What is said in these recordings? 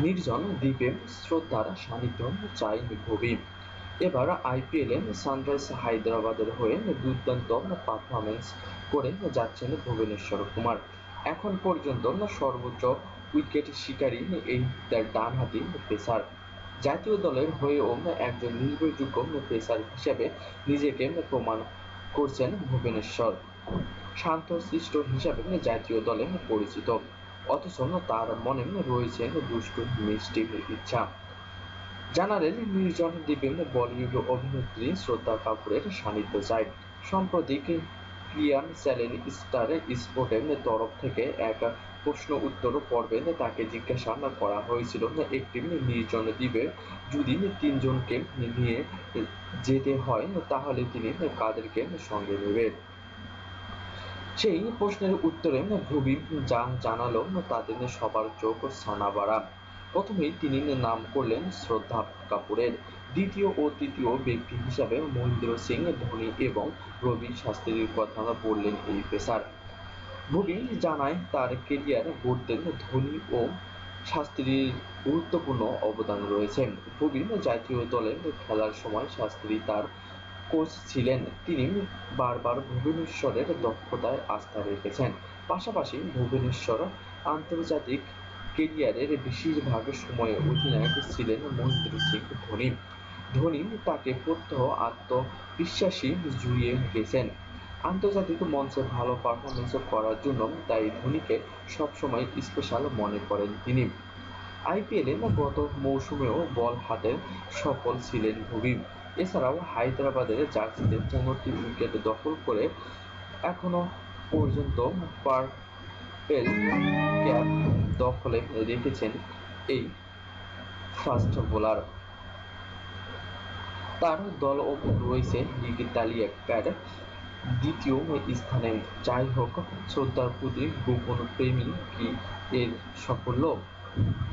নির্জন দ্বীপে শ্রদ্ধার সান্নিধ্য চাই ভুবি। এবার আইপিএলে সানরাইজ হায়দ্রাবাদের হয়ে দুর্দান্ত পারফরম্যান্স করে যাচ্ছেন ভুবনেশ্বর কুমার। এখন পর্যন্ত সর্বোচ্চ উইকেট শিকারী এই ডানহাতি পেসার। জাতীয় দলের হয়েও একজন নির্ভরযোগ্য পেসার হিসেবে নিজেকে প্রমাণ করছেন ভুবনেশ্বর। শান্তশিষ্ট হিসাবে জাতীয় দলে পরিচিত, অথচ তার মনে রয়েছে দুষ্টু মিষ্টি ইচ্ছা। জানালেন নির্জন দ্বীপে বলিউড অভিনেত্রী শ্রদ্ধা কাপুরের সান্নিধ্য চাই। সম্প্রতি ক্রিয়ান চ্যালেঞ্জ স্টার স্পোর্টের তরফ থেকে এক প্রশ্ন উত্তর পর্বে তাকে জিজ্ঞাসা করা হয়েছিল একটি নির্জন দ্বীপে যদি তিনজনকে নিয়ে যেতে হয় তাহলে তিনি কাদেরকে সঙ্গে নেবেন। সেই প্রশ্নের উত্তরে ভুবি যা জানালো তাদের সবার চোখ ছানাবড়া। প্রথমেই তিনি নাম করলেন শ্রদ্ধা কাপুরের, দ্বিতীয় ও তৃতীয় ব্যক্তি হিসাবে মহেন্দ্র সিং ধোনি এবং রবি শাস্ত্রীর কথা বললেন এই পেসার। ভুবি জানায় তার কেরিয়ার গড়তে ধোনি ও শাস্ত্রীর গুরুত্বপূর্ণ অবদান রয়েছে। ভুবি জাতীয় দলে খেলার সময় শাস্ত্রী তার কোচ ছিলেন। তিনি বারবার ভুবনেশ্বরের দক্ষতায় আস্থা রেখেছেন। পাশাপাশি ভুবনেশ্বর আন্তর্জাতিক কেরিয়ারের বেশিরভাগ সময়ে অধিনায়ক ছিলেন মহেন্দ্র সিং ধোনি। ধোনি তাকে প্রত্যহ আত্মবিশ্বাসী জুড়িয়ে গেছেন আন্তর্জাতিক মঞ্চে ভালো পারফরমেন্স করার জন্য, তাই ধোনিকে সবসময় স্পেশাল মনে করেন তিনি। আইপিএলে গত মৌসুমেও বল হাতে সফল ছিলেন ভুবি। এছাড়াও হায়দ্রাবাদের জার্সিতে 15টি উইকেট দখল করে এখনো পর্যন্ত পার্পেল ক্যাপ দখলে রেখেছেন এই ফাস্ট বোলার। তার দলও রয়েছে লিগ তালিকার দ্বিতীয় স্থানে। যাই হোক, শ্রদ্ধার প্রতি গোপন প্রেমী কি এর সাফল্য,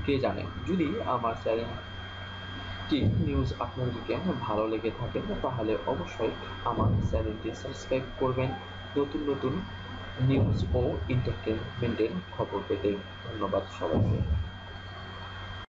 কে জানে। যদি আমার চ্যানেলটি নিউজ আপনাদেরকে ভালো লেগে থাকে তাহলে অবশ্যই আমার চ্যানেলটি সাবস্ক্রাইব করবেন নতুন নতুন নিউজ ও এন্টারটেনমেন্টের খবর পেতে। ধন্যবাদ সবাইকে।